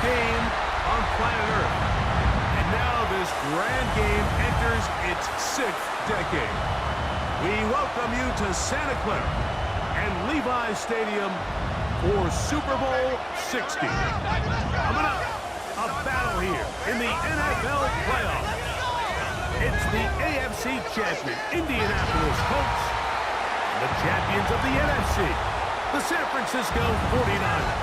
game on planet Earth. And now this grand game enters its 6th decade. We welcome you to Santa Clara and Levi Stadium for Super Bowl 60. Coming up, a battle here in the NFL playoffs. It's the AFC champion, Indianapolis Colts, and the champions of the NFC, the San Francisco 49ers.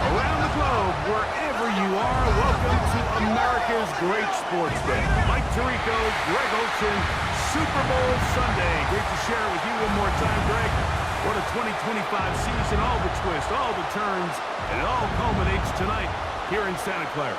Around the globe, wherever you are, welcome to America's great sports day. Mike Tirico, Greg Olsen, Super Bowl Sunday. Great to share it with you one more time, Greg. What a 2025 season, all the twists, all the turns, and it all culminates tonight here in Santa Clara.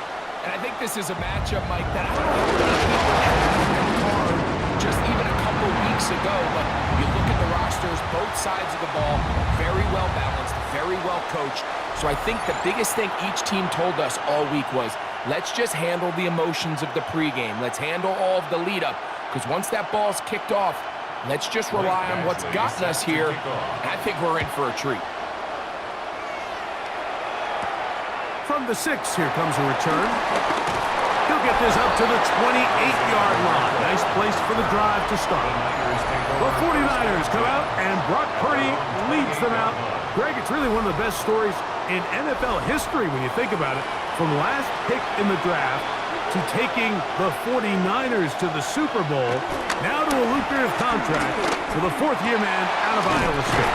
And I think this is a matchup, Mike, that I don't know how many people had on their card just even a couple weeks ago, but you look at the rosters, both sides of the ball, very well balanced, very well coached. So I think the biggest thing each team told us all week was, let's just handle the emotions of the pregame. Let's handle all of the lead up, because once that ball's kicked off, let's just rely on what's gotten us here, and I think we're in for a treat. From the 6, here comes a return. He'll get this up to the 28-yard line. Nice place for the drive to start. The 49ers come out, and Brock Purdy leads them out. Greg, it's really one of the best stories in NFL history when you think about it. From last pick in the draft to taking the 49ers to the Super Bowl, now to a lucrative contract for the 4th-year man out of Iowa State.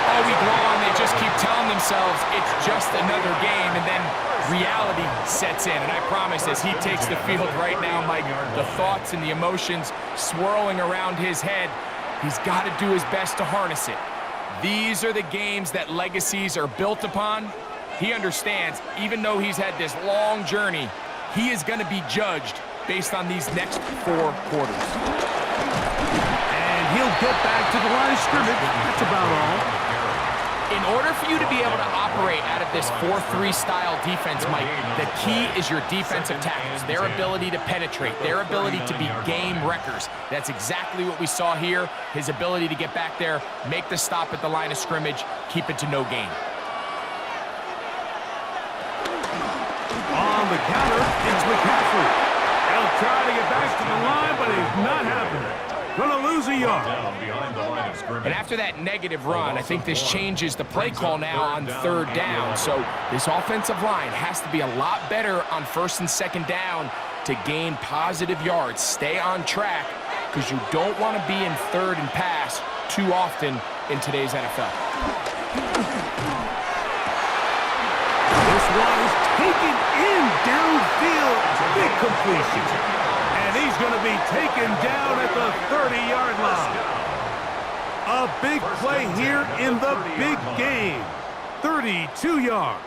All week long, they just keep telling themselves it's just another game, and then reality sets in. And I promise, as he takes the field right now, Mike, the thoughts and the emotions swirling around his head, he's got to do his best to harness it. These are the games that legacies are built upon. He understands, even though he's had this long journey, he is going to be judged based on these next 4 quarters. And he'll get back to the line of scrimmage. That's about all. In order for you to be able to operate out of this 4-3 style defense, Mike, the key is your defensive tackles, their ability to penetrate, their ability to be game wreckers. That's exactly what we saw here, his ability to get back there, make the stop at the line of scrimmage, keep it to no gain. On the counter, it's McCaffrey. He'll try to get back to the line, but it's not happening. Gonna lose a yard. And after that negative run, I think this changes the play call now on 3rd down. So this offensive line has to be a lot better on 1st and 2nd down to gain positive yards. Stay on track, because you don't want to be in 3rd and pass too often in today's NFL. This one is taken in downfield. Big completion. And he's going to be taken down at the 30-yard line. A big play here in the big game. 32 yards.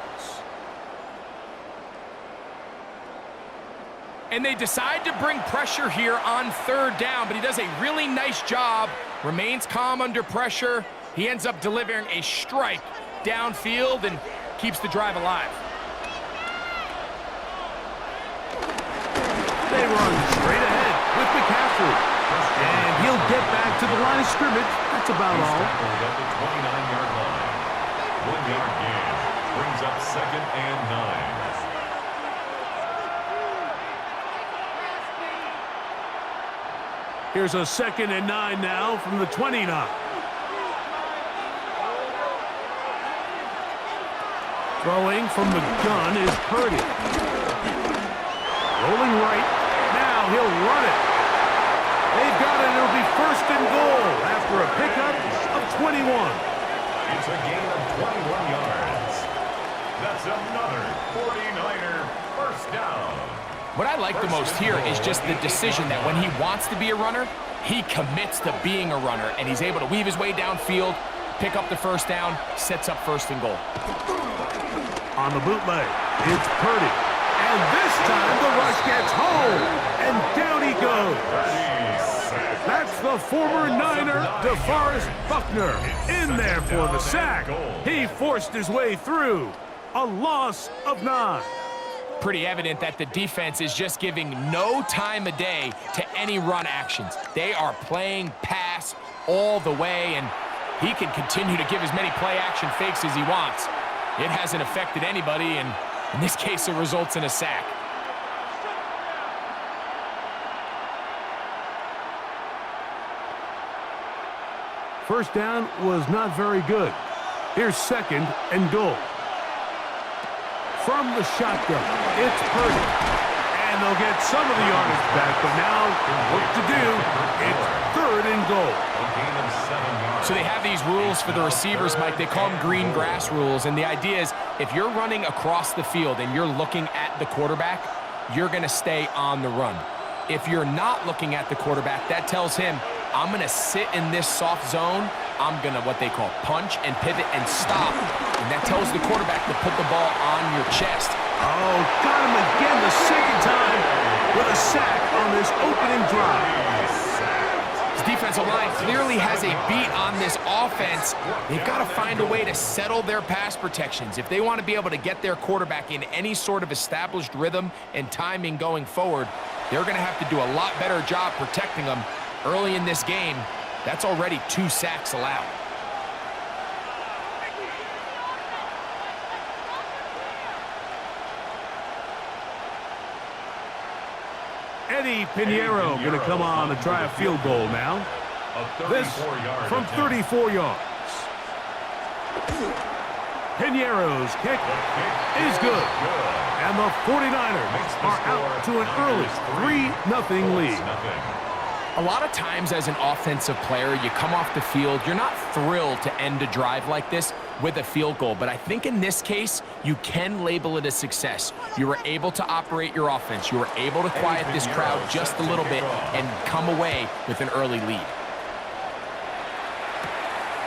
And they decide to bring pressure here on 3rd down, but he does a really nice job, remains calm under pressure. He ends up delivering a strike downfield and keeps the drive alive. They run straight ahead with McCaffrey. And he'll get back to the line of scrimmage. That's about all. At the 29-yard line. 1-yard gain. Brings up 2nd and 9. Here's a 2nd and 9 now from the 29. Throwing from the gun is Purdy. Rolling right. Now he'll run it. They've got it. It'll be 1st and goal after a pickup of 21. It's a gain of 21 yards. That's another 49er 1st down. What I like the most here is just the decision that when he wants to be a runner, he commits to being a runner, and he's able to weave his way downfield, pick up the 1st down, sets up 1st and goal. On the bootleg, it's Purdy. And this time the rush gets home, and down he goes. That's the former Niner, DeForest Buckner, in there for the sack. He forced his way through. A loss of 9. Pretty evident that the defense is just giving no time of day to any run actions. They are playing pass all the way, and he can continue to give as many play-action fakes as he wants. It hasn't affected anybody, and in this case, it results in a sack. First down was not very good. Here's second and goal. From the shotgun, it's Purdy. And they'll get some of the yardage back, but now work to do. It's third and goal. So they have these rules for the receivers, Mike. They call them green grass rules, and the idea is if you're running across the field and you're looking at the quarterback, you're going to stay on the run. If you're not looking at the quarterback, that tells him, I'm going to sit in this soft zone. I'm going to what they call punch and pivot and stop. And that tells the quarterback to put the ball on your chest. Oh, got him again the second time with a sack on this opening drive. His defensive line clearly has a beat on this offense. They've got to find a way to settle their pass protections. If they want to be able to get their quarterback in any sort of established rhythm and timing going forward, they're going to have to do a lot better job protecting them. Early in this game, that's already 2 sacks allowed. Eddie Pinheiro going to come on and try a field goal now. This from 34 yards. Pinheiro's kick is good. And the 49ers are out to an early 3-0 lead. A lot of times as an offensive player, you come off the field, you're not thrilled to end a drive like this with a field goal. But I think in this case, you can label it a success. You were able to operate your offense. You were able to quiet this crowd just a little bit and come away with an early lead.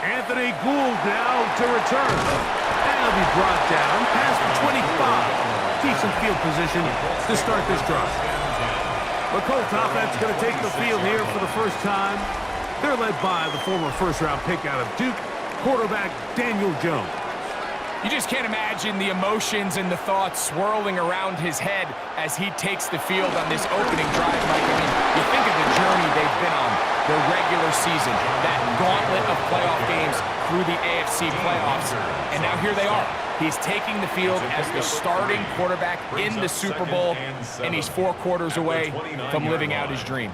Anthony Gould now to return. And he'll be brought down past the 25. Decent field position to start this drive. The Colts offense going to take the field here for the first time. They're led by the former first-round pick out of Duke, quarterback Daniel Jones. You just can't imagine the emotions and the thoughts swirling around his head as he takes the field on this opening drive, Mike. I mean, you think of the journey they've been on, their regular season, that gauntlet of playoff games through the AFC playoffs, and now here they are. He's taking the field as the starting quarterback in the Super Bowl, and he's 4 quarters away from living out his dream.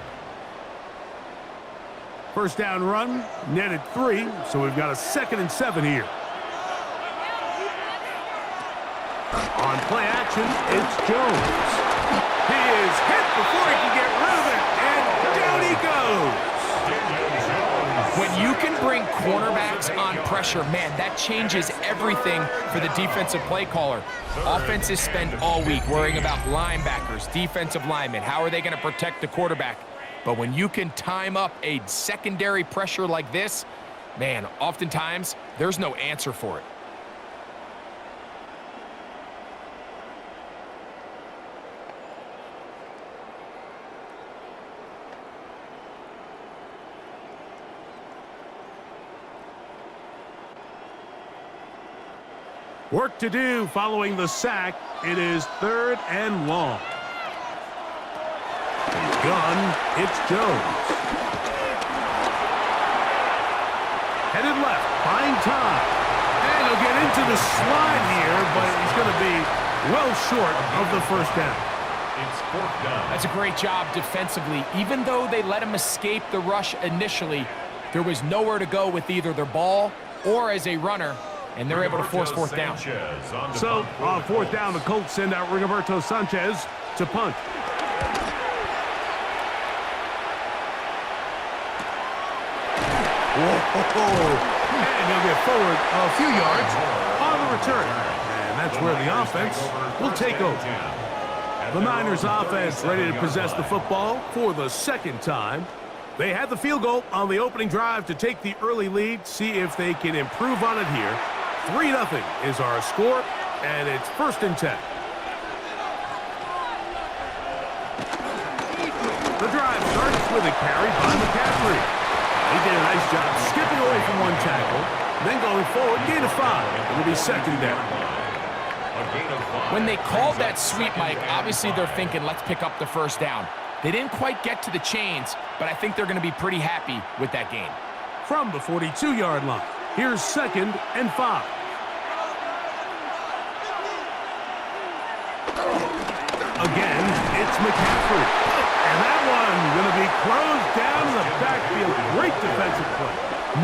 First down run, netted 3, so we've got a 2nd and 7 here. On play action, it's Jones. He is hit before he can get rid of it, and down he goes. When you can bring cornerbacks on pressure, man, that changes everything for the defensive play caller. Offenses spend all week worrying about linebackers, defensive linemen. How are they going to protect the quarterback? But when you can time up a secondary pressure like this, man, oftentimes there's no answer for it. Work to do following the sack. It is 3rd and long. Gun, it's Jones. Headed left, buying time. And he'll get into the slide here, but he's going to be well short of the first down. It's 4th down. That's a great job defensively. Even though they let him escape the rush initially, there was nowhere to go with either their ball or as a runner, and they're able to force 4th down. So, on 4th down, the Colts send out Rigoberto Sanchez to punt. Whoa. And he'll get forward a few yards on the return. And that's where the offense will take over. The Niners offense ready to possess the football for the 2nd time. They had the field goal on the opening drive to take the early lead. See if they can improve on it here. 3-0 is our score, and it's 1st and 10. The drive starts with a carry by McCaffrey. He did a nice job skipping away from one tackle, then going forward, gain of 5. It'll be 2nd down. When they called that sweep, Mike, obviously they're thinking, let's pick up the 1st down. They didn't quite get to the chains, but I think they're going to be pretty happy with that gain. From the 42-yard line, here's 2nd and 5. Again, it's McCaffrey. And that one going to be closed down in the backfield. Great defensive play.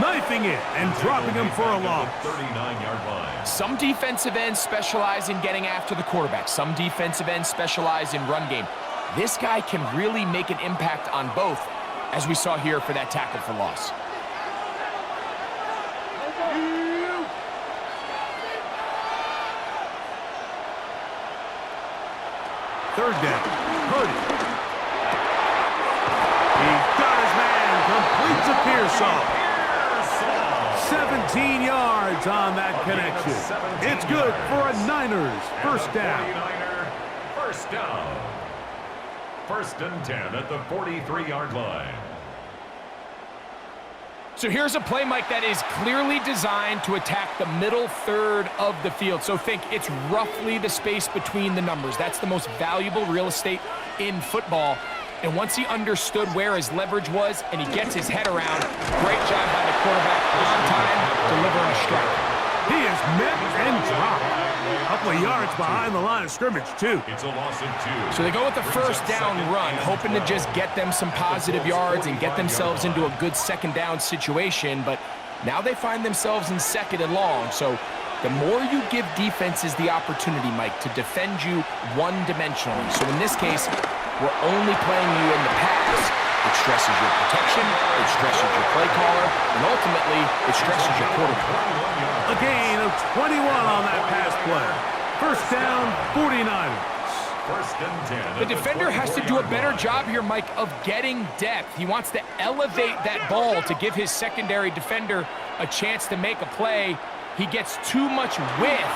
Knifing it and dropping him for a loss. 39-yard line. Some defensive ends specialize in getting after the quarterback. Some defensive ends specialize in run game. This guy can really make an impact on both, as we saw here for that tackle for loss. Third down. Purdy. He's got his man. Completes a Pearsall. 17 yards on that connection. It's good for a Niners first down. 49er first down. First and 10 at the 43-yard line. So here's a play, Mike, that is clearly designed to attack the middle third of the field. So think it's roughly the space between the numbers. That's the most valuable real estate in football. And once he understood where his leverage was and he gets his head around, great job by the quarterback on time, delivering a strike. He is met and dropped. A couple of yards behind the line of scrimmage, too. It's a loss of 2. So they go with the first down run, hoping to just get them some positive yards and get themselves into a good second down situation. But now they find themselves in second and long. So the more you give defenses the opportunity, Mike, to defend you one-dimensionally. So in this case, we're only playing you in the pass. It stresses your protection, it stresses your play caller, and ultimately, it stresses your quarterback. A gain of 21 on that pass play. First down, 49ers. First and 10. The defender has to do a better job here, Mike, of getting depth. He wants to elevate that ball to give his secondary defender a chance to make a play. He gets too much width,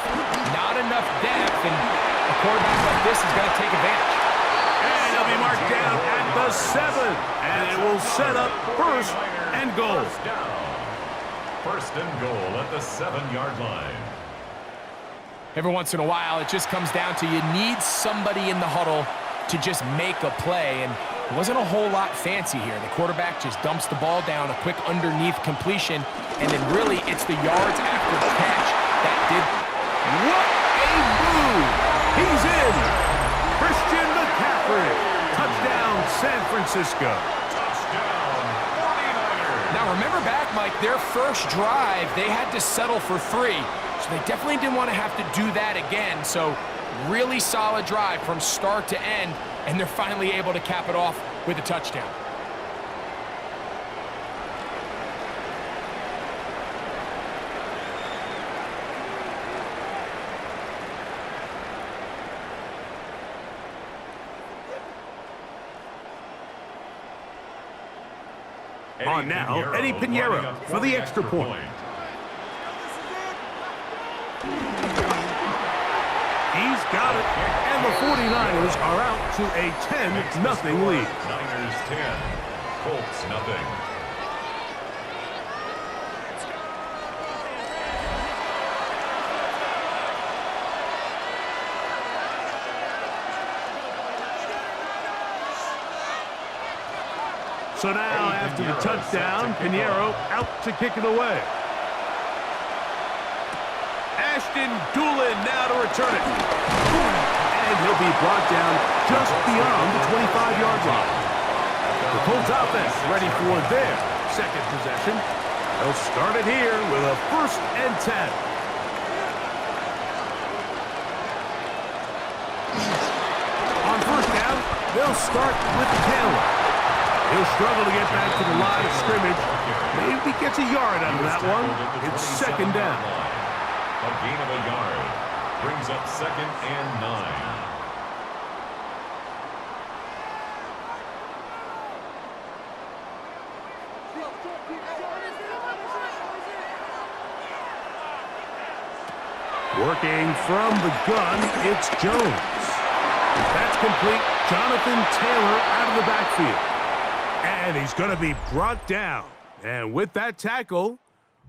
not enough depth, and a quarterback like this is going to take advantage. And he'll be marked down at the 7. And it will set up first and goal. First down. First and goal at the 7-yard line. Every once in a while, it just comes down to you need somebody in the huddle to just make a play, and it wasn't a whole lot fancy here. The quarterback just dumps the ball down, a quick underneath completion, and then really it's the yards after the catch that did. What a move! He's in! Christian McCaffrey. Touchdown, San Francisco. Touchdown, 49ers. Now remember back, Mike, their first drive, they had to settle for 3. So they definitely didn't want to have to do that again. So really solid drive from start to end, and they're finally able to cap it off with a touchdown. On now, Eddie Pinheiro for the extra point. He's got it, and the 49ers are out to a 10-0 lead. Niners 10, Colts nothing. So now, after the touchdown, Pinheiro out to kick it away. Ashton Doolin now to return it. And he'll be brought down just beyond the 25-yard line. The Colts offense ready for their second possession. They'll start it here with a first and 10. On first down, they'll start with Taylor. He'll struggle to get back to the line of scrimmage. Maybe gets a yard out of that one. It's second down. A gain of a yard brings up second and 9. Working from the gun, it's Jones. That's complete. Jonathan Taylor out of the backfield. And he's going to be brought down. And with that tackle,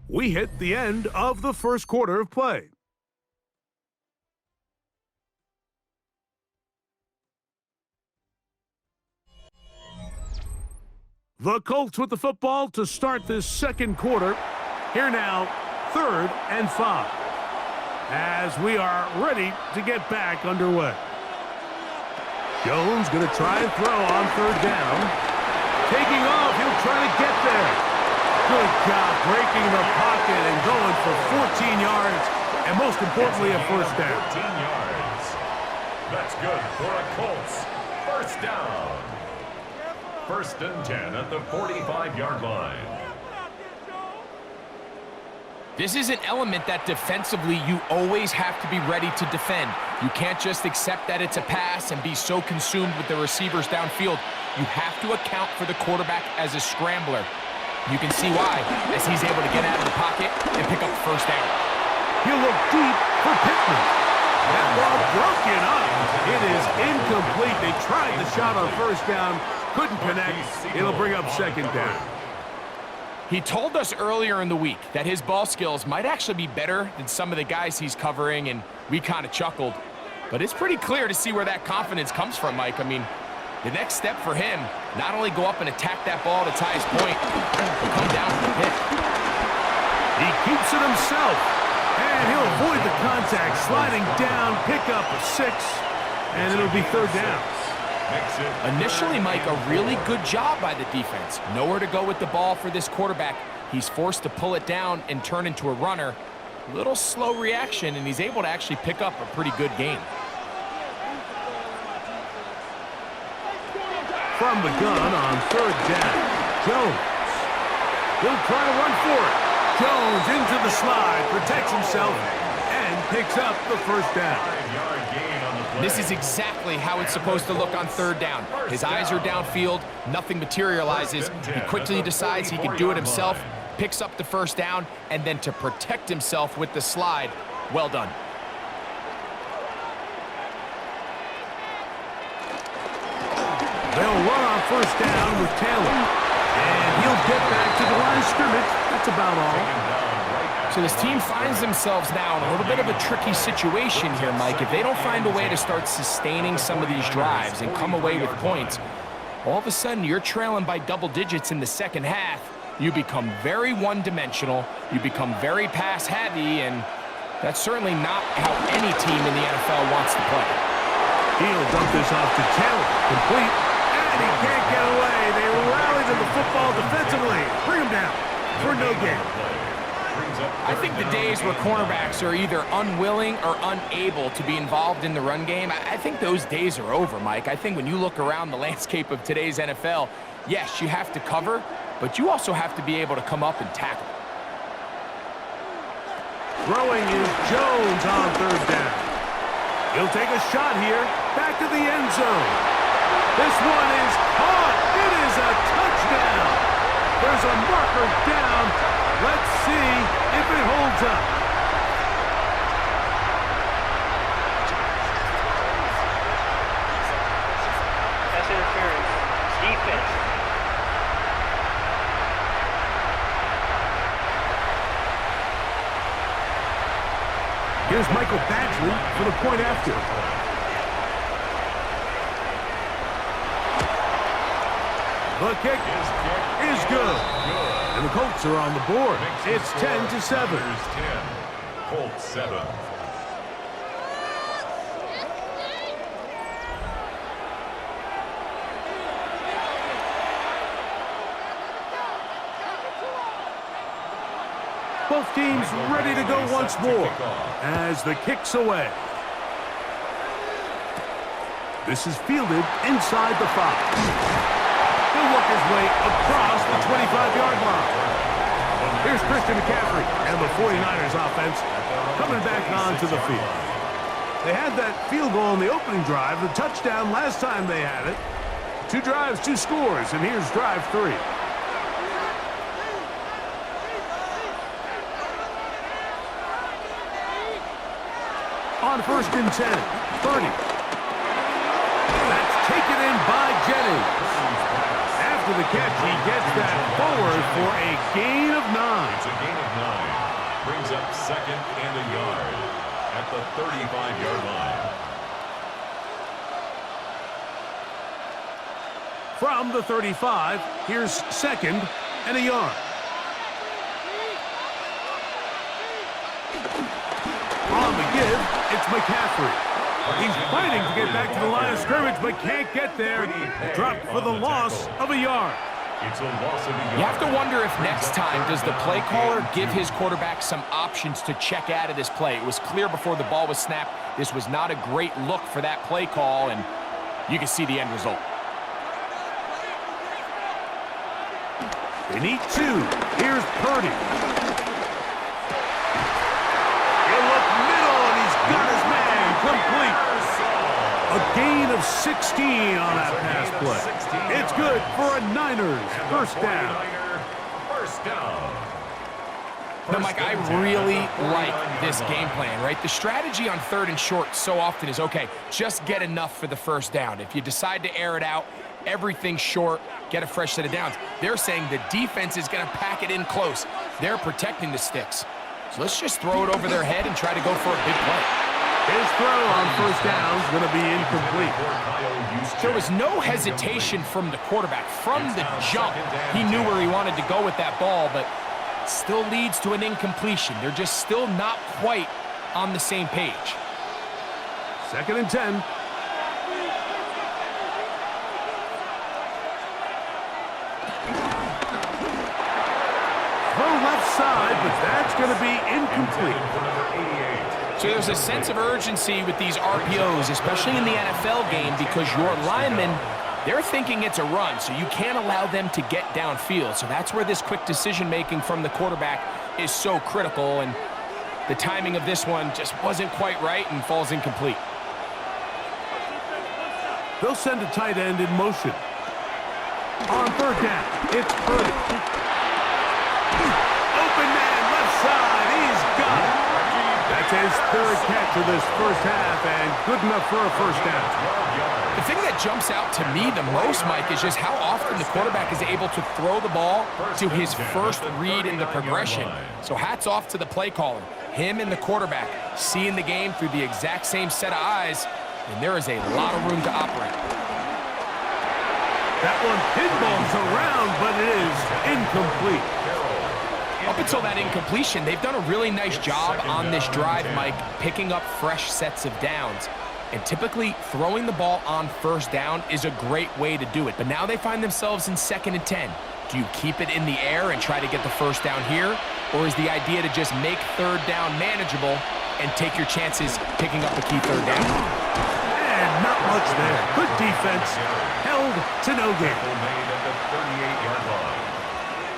we hit the end of the first quarter of play. The Colts with the football to start this second quarter. Here now, 3rd and 5. As we are ready to get back underway. Jones going to try and throw on third down. Taking off, he'll try to get there. Good job breaking the pocket and going for 14 yards, and most importantly, a first down. 14 yards. That's good for a Colts. First down. First and 10 at the 45-yard line. This is an element that defensively you always have to be ready to defend. You can't just accept that it's a pass and be so consumed with the receivers downfield. You have to account for the quarterback as a scrambler. You can see why, as he's able to get out of the pocket and pick up the first down. He'll look deep for Pittman. That ball broken up. It is incomplete. They tried the shot on first down, couldn't connect. It'll bring up second down. He told us earlier in the week that his ball skills might actually be better than some of the guys he's covering, and we kind of chuckled. But it's pretty clear to see where that confidence comes from, Mike. I mean, the next step for him, not only go up and attack that ball at its highest point, but come down for the pick. He keeps it himself, and he'll avoid the contact, sliding down, pick up a 6, and it'll be third down. Initially, Mike, a really good job by the defense. Nowhere to go with the ball for this quarterback. He's forced to pull it down and turn into a runner. Little slow reaction, and he's able to actually pick up a pretty good game. From the gun on third down, Jones. He'll try to run for it. Jones into the slide, protects himself, and picks up the first down. This is exactly how it's supposed to look on third down. His eyes are downfield, nothing materializes. He quickly decides he can do it himself, picks up the first down, and then to protect himself with the slide, well done. They'll run on first down with Taylor. And he'll get back to the line of scrimmage. That's about all. So this team finds themselves now in a little bit of a tricky situation here, Mike. If they don't find a way to start sustaining some of these drives and come away with points, all of a sudden you're trailing by double digits in the second half. You become very one-dimensional. You become very pass-heavy, and that's certainly not how any team in the NFL wants to play. He'll dump this off to Taylor. Complete. And he can't get away. They rally to the football defensively. Bring him down for no gain. I think the days where cornerbacks are either unwilling or unable to be involved in the run game, I think those days are over, Mike. I think when you look around the landscape of today's NFL, yes, you have to cover, but you also have to be able to come up and tackle. Throwing is Jones on third down. He'll take a shot here. Back to the end zone. This one is caught. It is a touchdown. There's a marker down. Let's see if it holds up. Pass interference. Defense. Here's Michael Badgley for the point after. The kick is good. And the Colts are on the board. It's 10-7. Colts 7. Both teams ready to go once more as the kick's away. This is fielded inside the 5. He'll work his way across the 25-yard line. Here's Christian McCaffrey and the 49ers offense coming back onto the field. They had that field goal in the opening drive, the touchdown last time they had it. 2 drives, 2 scores, and here's drive 3. On first and 10, 30. That's taken in by Jennings. After the catch, he gets that forward for a gain of 9. It's a gain of 9. Brings up second and a yard at the 35-yard line. From the 35, here's second and a yard. On the give, it's McCaffrey. He's fighting to get back to the line of scrimmage, but can't get there. Dropped for the loss of a yard. It's a loss of a yard. You have to wonder if next time, does the play caller give his quarterback some options to check out of this play? It was clear before the ball was snapped. This was not a great look for that play call, and you can see the end result. They need two. Here's Purdy. He'll look middle, and he's got his man complete. A gain of 16 on that pass play. It's good for a Niners first down. First down. Now, Mike, I really like this game plan, right? The strategy on 3rd and short so often is, okay, just get enough for the first down. If you decide to air it out, everything short, get a fresh set of downs. They're saying the defense is going to pack it in close. They're protecting the sticks. So let's just throw it over their head and try to go for a big play. His throw on first down is going to be incomplete. There was no hesitation from the quarterback. From the jump, he knew where he wanted to go with that ball, but still leads to an incompletion. They're just still not quite on the same page. 2nd and 10. Throw left side, but that's going to be incomplete. So there's a sense of urgency with these RPOs, especially in the NFL game, because your linemen, they're thinking it's a run, so you can't allow them to get downfield. So that's where this quick decision-making from the quarterback is so critical, and the timing of this one just wasn't quite right and falls incomplete. They'll send a tight end in motion. On 3rd down, it's Purdy. Open man, left side, he's got it. That's his 3rd catch of this first half, and good enough for a first down. The thing that jumps out to me the most, Mike, is just how often the quarterback is able to throw the ball to his first read in the progression. So hats off to the play caller. Him and the quarterback seeing the game through the exact same set of eyes, and there is a lot of room to operate. That one pinballs around, but it is incomplete. Up until that incompletion, they've done a really nice job on this drive, Mike, picking up fresh sets of downs. And typically, throwing the ball on first down is a great way to do it. But now they find themselves in 2nd and 10. Do you keep it in the air and try to get the first down here? Or is the idea to just make 3rd down manageable and take your chances picking up a key 3rd down? And not much there. Good defense. Held to no gain. Made at the 38-yard line.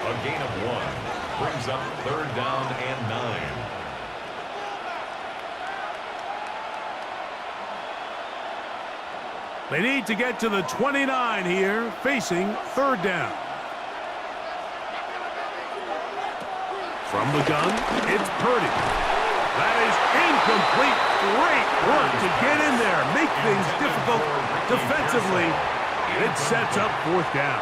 A gain of 1. Brings up 3rd down and 9. They need to get to the 29 here, facing 3rd down. From the gun, it's Purdy. That is incomplete. Great work to get in there, make things difficult defensively. It sets up 4th down.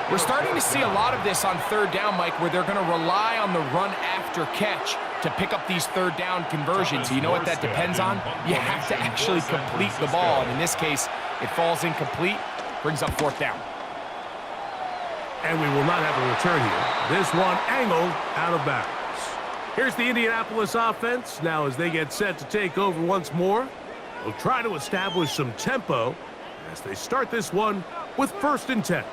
We're starting to see a lot of this on 3rd down, Mike, where they're going to rely on the run after catch to pick up these 3rd down conversions. You know what that depends on? You have to actually complete the ball. And in this case, it falls incomplete, brings up 4th down. And we will not have a return here. This one angled out of bounds. Here's the Indianapolis offense. Now as they get set to take over once more, they'll try to establish some tempo as they start this one with 1st and 10.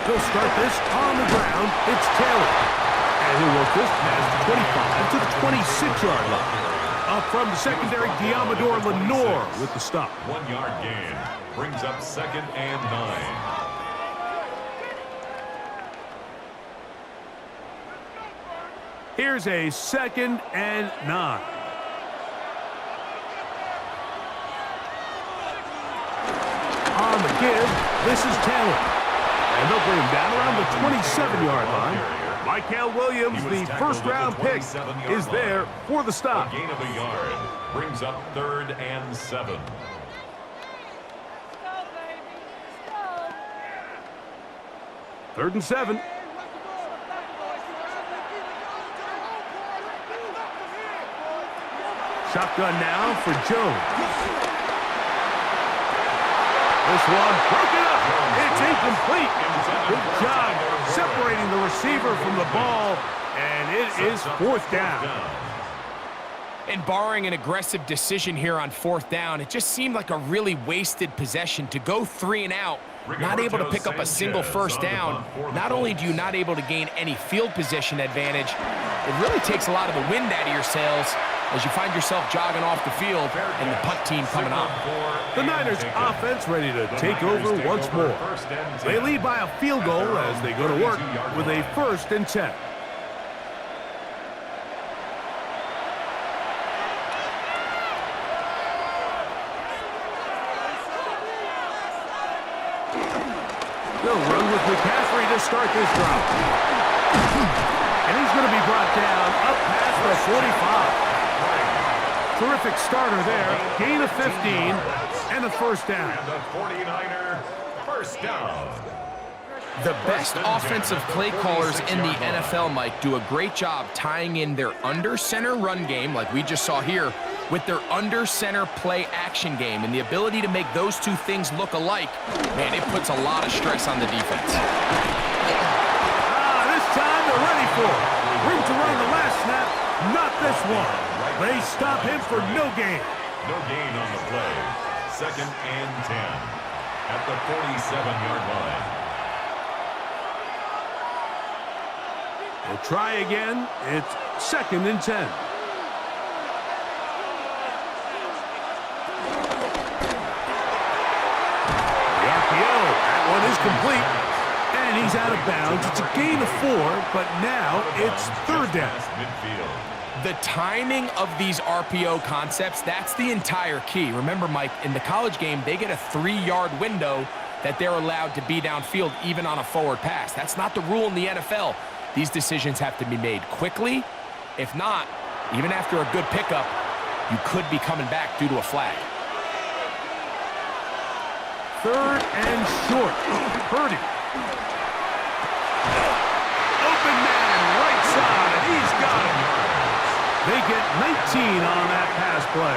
They'll start this on the ground. It's Taylor. And he'll work this past 25 to the 26-yard line. Up from the secondary, Diamador Lenore with the stop. 1-yard gain. Brings up 2nd and 9. Here's a 2nd and 9. On the give, this is Taylor. And they'll bring him down around the 27-yard line. Michael Williams, the first-round pick, is there for the stop. A gain of a yard. Brings up 3rd and 7. Third and 7. Shotgun now for Jones. This one broken up. It's incomplete. Good job separating the receiver from the ball, And it is fourth down. And barring an aggressive decision here on fourth down, it just seemed like a really wasted possession to go 3 and out, not able to pick up a single first down. Not only do you not able to gain any field position advantage, it really takes a lot of the wind out of your sails as you find yourself jogging off the field and the punt team coming on. The Niners offense ready to take over once more. They lead by a field goal as they go to work with a 1st and 10. They'll run with McCaffrey to start this drive. And he's going to be brought down up past the 45. Terrific starter there. Gain of 15 and a first down. And the 49er first down. The best offensive play callers in the NFL, Mike, do a great job tying in their under-center run game, like we just saw here, with their under-center play action game. And the ability to make those two things look alike, man, it puts a lot of stress on the defense. This time they're ready for it. Room to run the last snap, not this one. They stop him for no gain. No gain on the play. 2nd and 10 at the 47-yard line. They'll try again. It's 2nd and 10. That one is complete, and he's out of bounds. It's a gain of 4, but now it's 3rd down. The timing of these RPO concepts, that's the entire key. Remember, Mike, in the college game, they get a 3-yard window that they're allowed to be downfield even on a forward pass. That's not the rule in the NFL. These decisions have to be made quickly. If not, even after a good pickup, you could be coming back due to a flag. 3rd and short. Purdy. Open man, right side. He's got him. They get 19 on that pass play.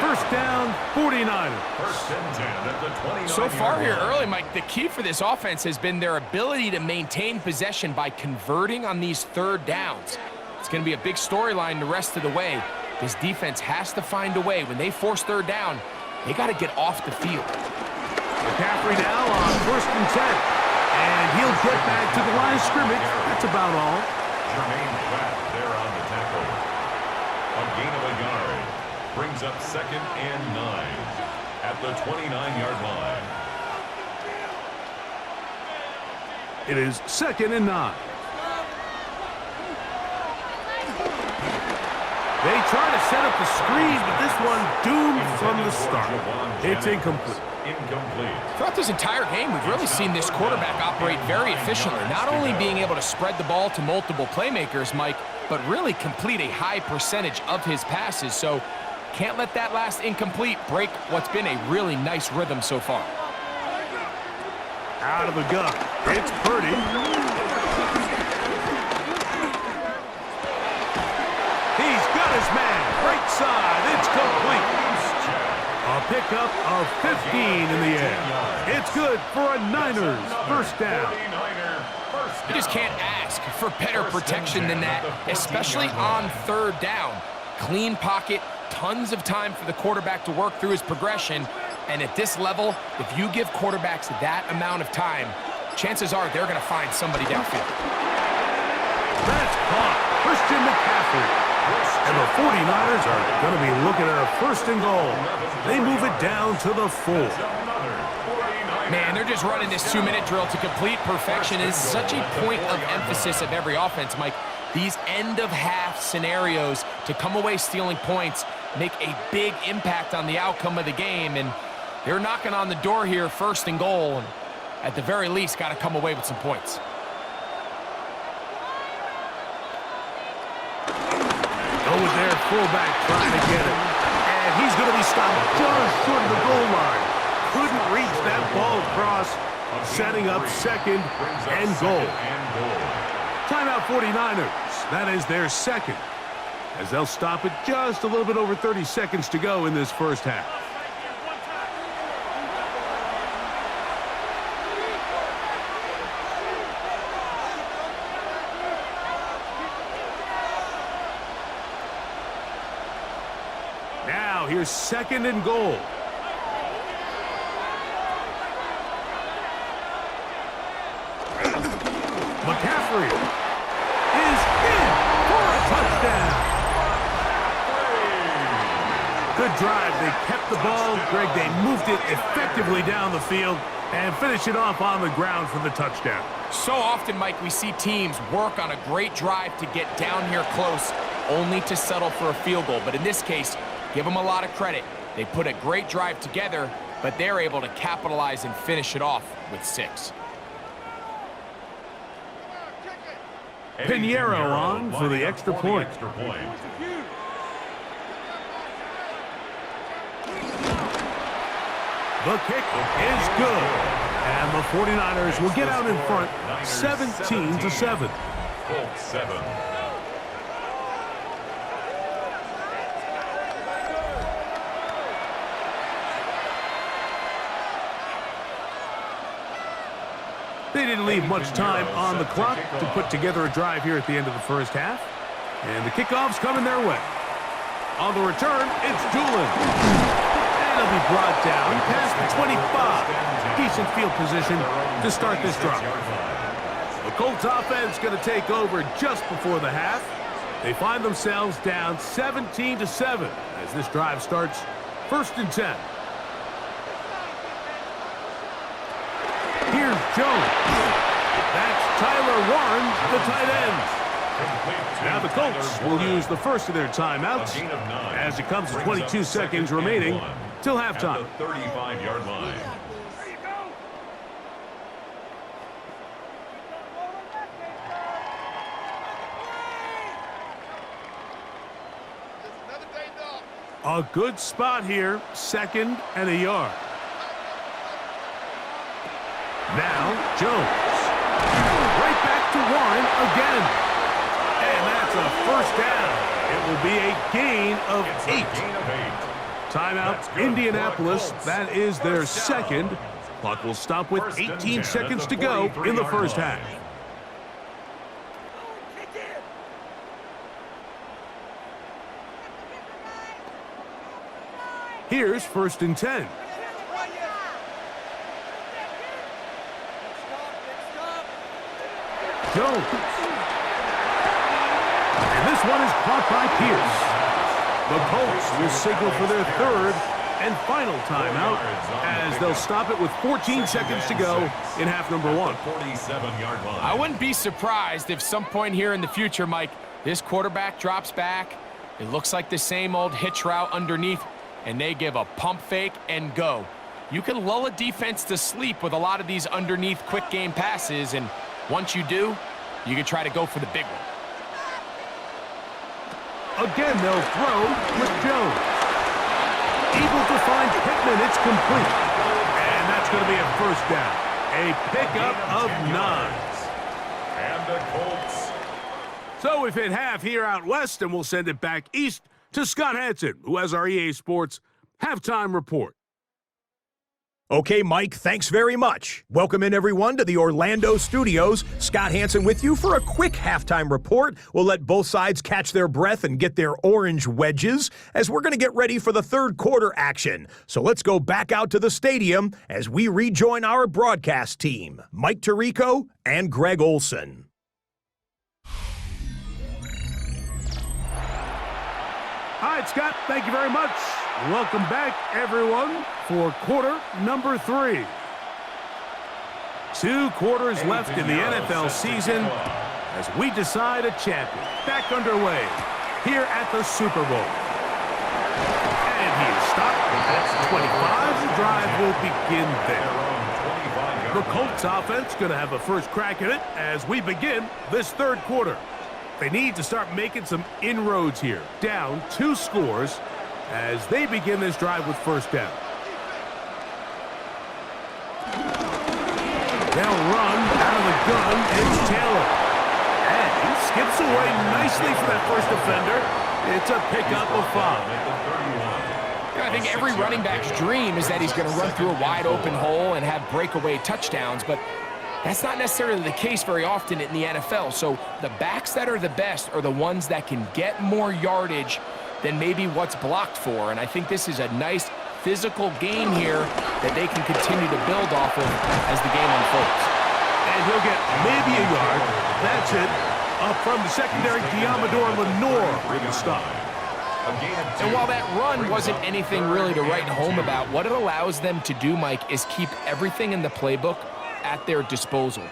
First down, 49ers. 1st and 10 at the 29. So far here early, Mike, the key for this offense has been their ability to maintain possession by converting on these 3rd downs. It's going to be a big storyline the rest of the way. This defense has to find a way. When they force 3rd down, they got to get off the field. McCaffrey now on 1st and 10. And he'll get back to the line of scrimmage. That's about all. Jermaine Pratt there on the tackle. A gain of a yard. Brings up 2nd and 9 at the 29-yard line. It is 2nd and 9. They try to set up the screen, but this one doomed from the start. It's incomplete. Throughout this entire game, we've really seen this quarterback operate very efficiently, not only being able to spread the ball to multiple playmakers, Mike, but really complete a high percentage of his passes. So can't let that last incomplete break what's been a really nice rhythm so far. Out of the gun. It's Purdy. He's got his man. Right side. It's complete. A pickup of 15 in the air. It's good for a Niners first down. You just can't ask for better protection than that, especially on 3rd down. Clean pocket, tons of time for the quarterback to work through his progression. And at this level, if you give quarterbacks that amount of time, chances are they're going to find somebody downfield. That's caught. Christian McCaffrey. And the 49ers are going to be looking at a 1st and goal. They move it down to the 4. Man, they're just running this 2-minute drill to complete perfection. It's such a point of emphasis of every offense, Mike. These end-of-half scenarios to come away stealing points make a big impact on the outcome of the game. And they're knocking on the door here, 1st and goal. And at the very least, got to come away with some points. With their fullback trying to get it. And he's going to be stopped just short of the goal line. Couldn't reach that ball across, setting up 2nd and goal. Timeout 49ers. That is their 2nd, as they'll stop it just a little bit over 30 seconds to go in this first half. here's 2nd and goal. McCaffrey is in for a touchdown. Good drive. They kept the ball. Greg, they moved it effectively down the field and finish it off on the ground for the touchdown. So often, Mike, we see teams work on a great drive to get down here close, only to settle for a field goal. But in this case, give them a lot of credit. They put a great drive together, but they're able to capitalize and finish it off with 6. Pinheiro on for the extra point. The kick is good. And the 49ers will get out in front 17-7. Colts 7. They didn't leave much time on the clock to put together a drive here at the end of the first half. And the kickoff's coming their way. On the return, it's Doolin. And he'll be brought down past the 25. Decent field position to start this drive. The Colts offense going to take over just before the half. They find themselves down 17-7 as this drive starts 1st and 10. Here's Jones. That's Tyler Warren, the tight end. Now the Colts will use the first of their timeouts as it comes to 22 seconds remaining till halftime. At the 35-yard line. A good spot here, 2nd and a yard. Now, Jones. Right back to Warren again. And that's a first down. It will be a gain of 8. Timeout, Indianapolis. That is their 2nd. Clock will stop with 18 seconds to go in the first half. Here's 1st and 10. Jones. And this one is caught by Pierce. The Colts will signal for their 3rd and final timeout as they'll stop it with 14 seconds to go in half number 1. 47-yard line. I wouldn't be surprised if some point here in the future, Mike, this quarterback drops back. It looks like the same old hitch route underneath, and they give a pump fake and go. You can lull a defense to sleep with a lot of these underneath quick game passes, and once you do, you can try to go for the big one. Again, they'll throw with Jones. Able to find Pittman. It's complete. And that's going to be a first down. A pickup of 9. And the Colts. So we've hit half here out west, and we'll send it back east to Scott Hansen, who has our EA Sports halftime report. Okay, Mike, thanks very much. Welcome in, everyone, to the Orlando studios. Scott Hansen with you for a quick halftime report. We'll let both sides catch their breath and get their orange wedges as we're going to get ready for the 3rd quarter action. So let's go back out to the stadium as we rejoin our broadcast team, Mike Tirico and Greg Olson. All right, Scott, thank you very much. Welcome back, everyone, for quarter number 3. 2 quarters left in the NFL season as we decide a champion. Back underway here at the Super Bowl. And he is stopped at 25. The drive will begin there. The Colts offense going to have a first crack at it as we begin this 3rd quarter. They need to start making some inroads here. Down 2 scores as they begin this drive with first down. They'll run out of the gun. It's Taylor. And he skips away nicely from that first defender. It's a pickup of 5. I think every running back's dream is that he's going to run through a wide open hole and have breakaway touchdowns, but that's not necessarily the case very often in the NFL. So the backs that are the best are the ones that can get more yardage than maybe what's blocked for. And I think this is a nice physical game here that they can continue to build off of as the game unfolds. And he'll get maybe a yard. That's it. Up from the secondary, Diamador Lenore with the stop. And while that run wasn't anything really to write home about, what it allows them to do, Mike, is keep everything in the playbook at their disposal.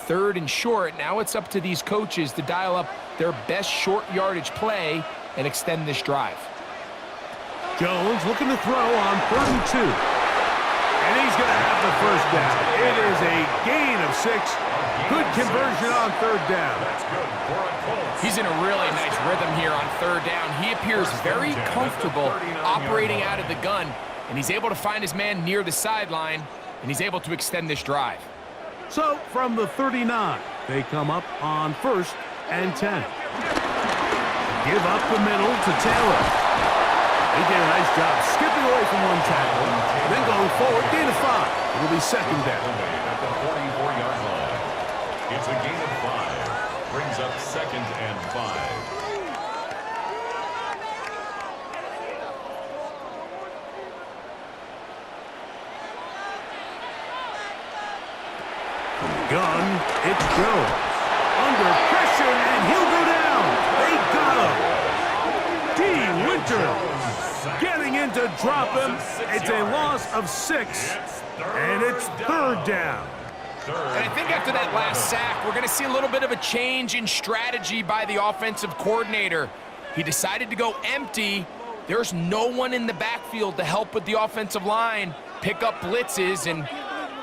Third and short, now it's up to these coaches to dial up their best short yardage play and extend this drive. Jones looking to throw on 3rd and 2. And he's going to have the first down. It is a gain of 6. Good conversion on 3rd down. He's in a really nice rhythm here on 3rd down. He appears very comfortable operating out of the gun, and he's able to find his man near the sideline, and he's able to extend this drive. So from the 39, they come up on 1st and 10. Give up the middle to Taylor. He did a nice job skipping away from one tackle, then going forward, gain of 5. It'll be 2nd down. At the 44-yard line. It's a gain of 5. Brings up 2nd and 5. Gun, it's Jones. Under pressure, and he'll go down. They got him. D. Winters getting in to drop him. It's a loss of 6, and it's 3rd down. And I think after that last sack, we're going to see a little bit of a change in strategy by the offensive coordinator. He decided to go empty. There's no one in the backfield to help with the offensive line, pick up blitzes, and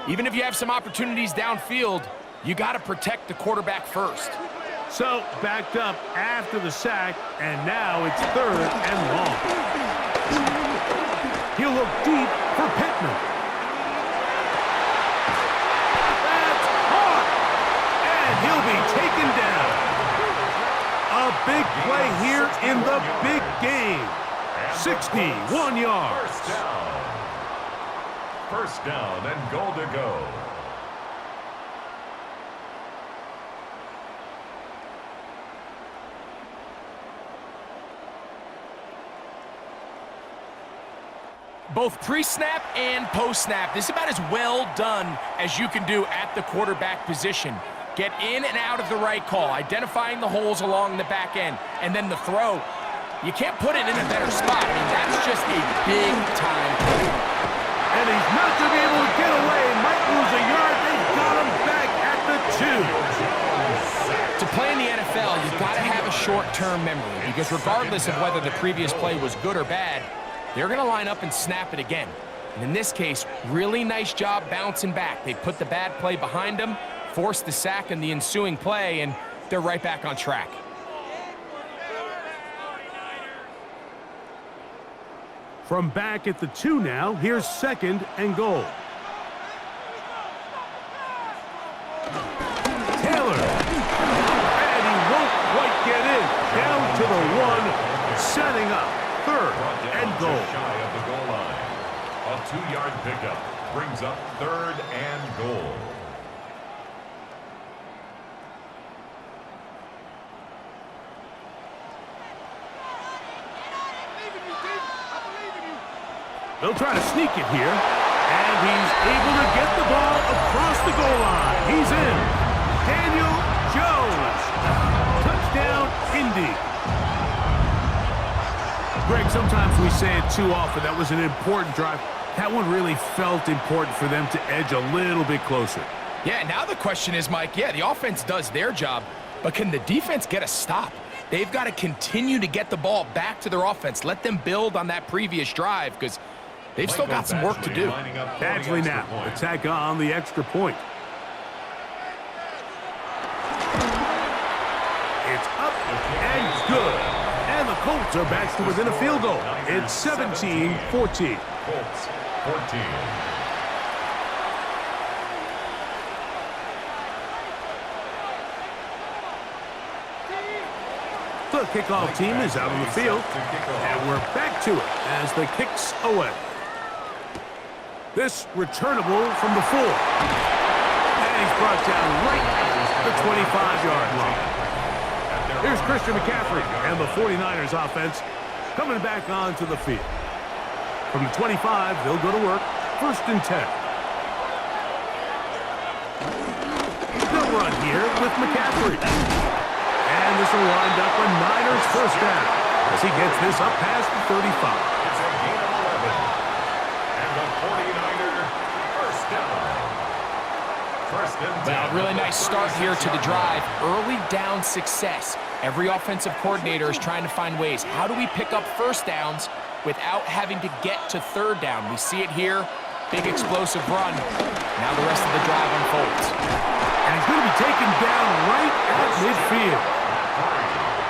even if you have some opportunities downfield, you got to protect the quarterback first. So, backed up after the sack, and now it's 3rd and long. He'll look deep for Pittman. That's caught! And he'll be taken down. A big play here in the big game. 61 yards. First down and goal to go. Both pre-snap and post-snap, this is about as well done as you can do at the quarterback position. Get in and out of the right call, identifying the holes along the back end, and then the throw. You can't put it in a better spot. I mean, that's just a big-time play. And he's not going to be able to get away. Might lose a yard. They've got him back at the 2. To play in the NFL, you've got to have a short-term memory, because regardless of whether the previous play was good or bad, they're going to line up and snap it again. And in this case, really nice job bouncing back. They put the bad play behind them, forced the sack in the ensuing play, and they're right back on track. From back at the 2 now, here's 2nd and goal. Taylor. And he won't quite get in. Down to the 1, setting up 3rd and goal. Shy of the goal line. A 2-yard pickup brings up 3rd and goal. They'll try to sneak it here, and he's able to get the ball across the goal line. He's in. Daniel Jones. Touchdown, Indy. Greg, sometimes we say it too often. That was an important drive. That one really felt important for them to edge a little bit closer. Yeah, now the question is, Mike, yeah, the offense does their job, but can the defense get a stop? They've got to continue to get the ball back to their offense. Let them build on that previous drive, because they've still got some work to do. Badgley now, attack on the extra point. It's up and good. And the Colts are back to within a field goal. It's 17-14. Colts 14. The kickoff team is out on the field, and we're back to it as the kick's away. This returnable from the 4. And he's brought down right at the 25-yard line. Here's Christian McCaffrey and the 49ers offense coming back onto the field. From the 25, they'll go to work. 1st and 10. They'll run here with McCaffrey. And this will wind up a Niners 1st down as he gets this up past the 35. It's a gain of 11. And the 49er 1st down. 1st and 10. Well, really nice start here to the drive. Early down success. Every offensive coordinator is trying to find ways. How do we pick up 1st downs without having to get to 3rd down? We see it here. Big explosive run. Now the rest of the drive unfolds. And he's going to be taken down right at midfield.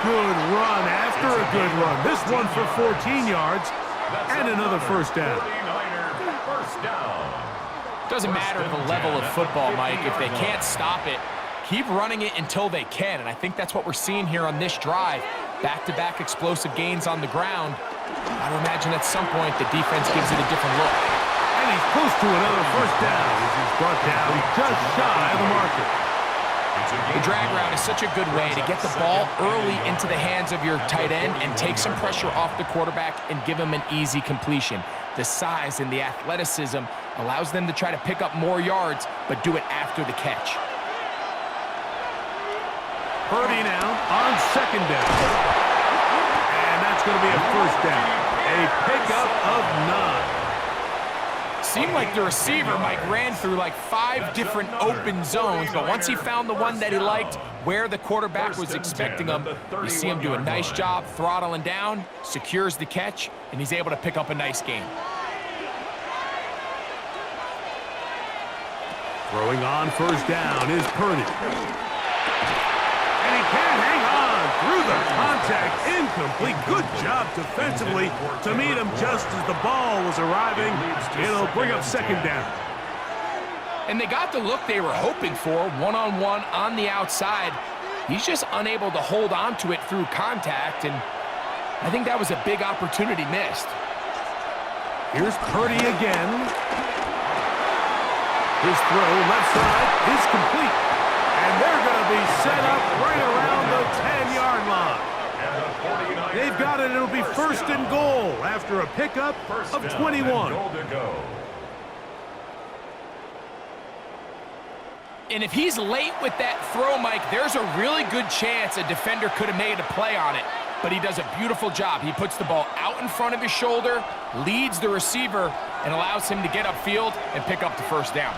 Good run after a good run. This one for 14 yards and another 1st down. 49er 1st down. Doesn't matter the level of football, Mike. If they can't stop it, keep running it until they can. And I think that's what we're seeing here on this drive. Back-to-back explosive gains on the ground. I would imagine at some point the defense gives it a different look. And he's close to another 1st down as he's brought down just shy of the marker. The drag route is such a good way to get the ball early into the hands of your tight end and take some pressure off the quarterback and give him an easy completion. The size and the athleticism allows them to try to pick up more yards, but do it after the catch. Purdy now on 2nd down. And that's going to be a 1st down. A pickup of 9. Seemed like the receiver, Mike, ran through like 5 different open zones, but once he found the one that he liked, where the quarterback was expecting him, you see him do a nice job throttling down, secures the catch, and he's able to pick up a nice gain. Throwing on 1st down is Purdy. And he can't hang on through the contact. Incomplete. Good job defensively to meet him just as the ball was arriving. It'll bring up 2nd down. And they got the look they were hoping for, one-on-one on the outside. He's just unable to hold on to it through contact, and I think that was a big opportunity missed. Here's Purdy again. His throw left side is complete. And they're going to be set up right around the 10-yard line. They've got it. It'll be 1st and goal after a pickup of 21. And if he's late with that throw, Mike, there's a really good chance a defender could have made a play on it. But he does a beautiful job. He puts the ball out in front of his shoulder, leads the receiver, and allows him to get upfield and pick up the 1st down.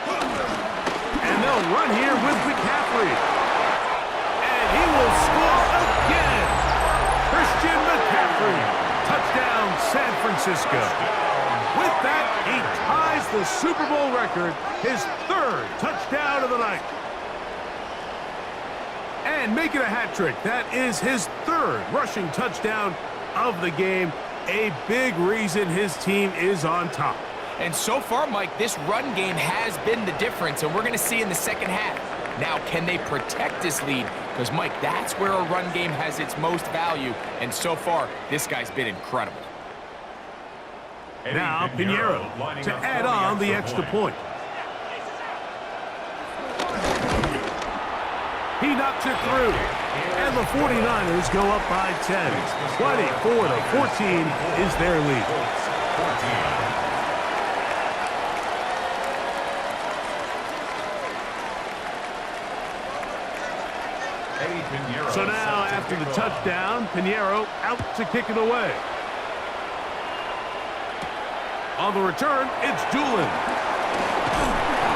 And they'll run here with McCaffrey. And he will score again. Christian McCaffrey. Touchdown, San Francisco. With that, he ties the Super Bowl record, his 3rd touchdown of the night. And making a hat trick. That is his 3rd rushing touchdown of the game. A big reason his team is on top. And so far, Mike, this run game has been the difference, and we're going to see in the 2nd half. Now, can they protect this lead? Because, Mike, that's where a run game has its most value, and so far, this guy's been incredible. Now, Pinheiro to add on the extra point. He knocks it through, and the 49ers go up by 10. 24-14 is their lead. So now, after the touchdown, Pinheiro out to kick it away. On the return, it's Doolin.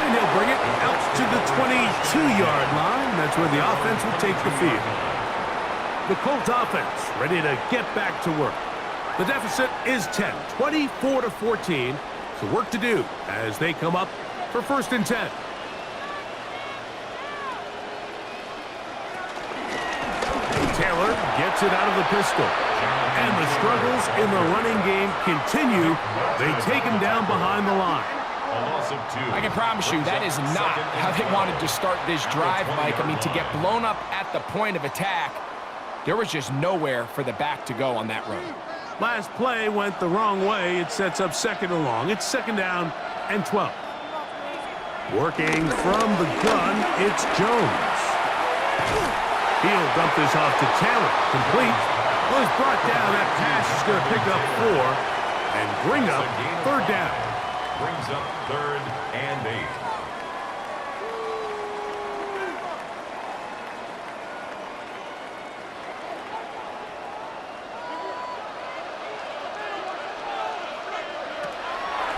And he'll bring it out to the 22-yard line. That's where the offense will take the field. The Colts offense ready to get back to work. The deficit is 10, 24-14. So work to do as they come up for 1st and 10. Taylor gets it out of the pistol. And the struggles in the running game continue. They take him down behind the line. I can promise you that is not how they wanted to start this drive, Mike. I mean, to get blown up at the point of attack, there was just nowhere for the back to go on that run. Last play went the wrong way. It sets up 2nd and long. It's 2nd down and 12. Working from the gun, it's Jones. He'll dump this off to Taylor. Complete. Was brought down. That pass is going to pick up 4 and bring up third down. Brings up 3rd and 8.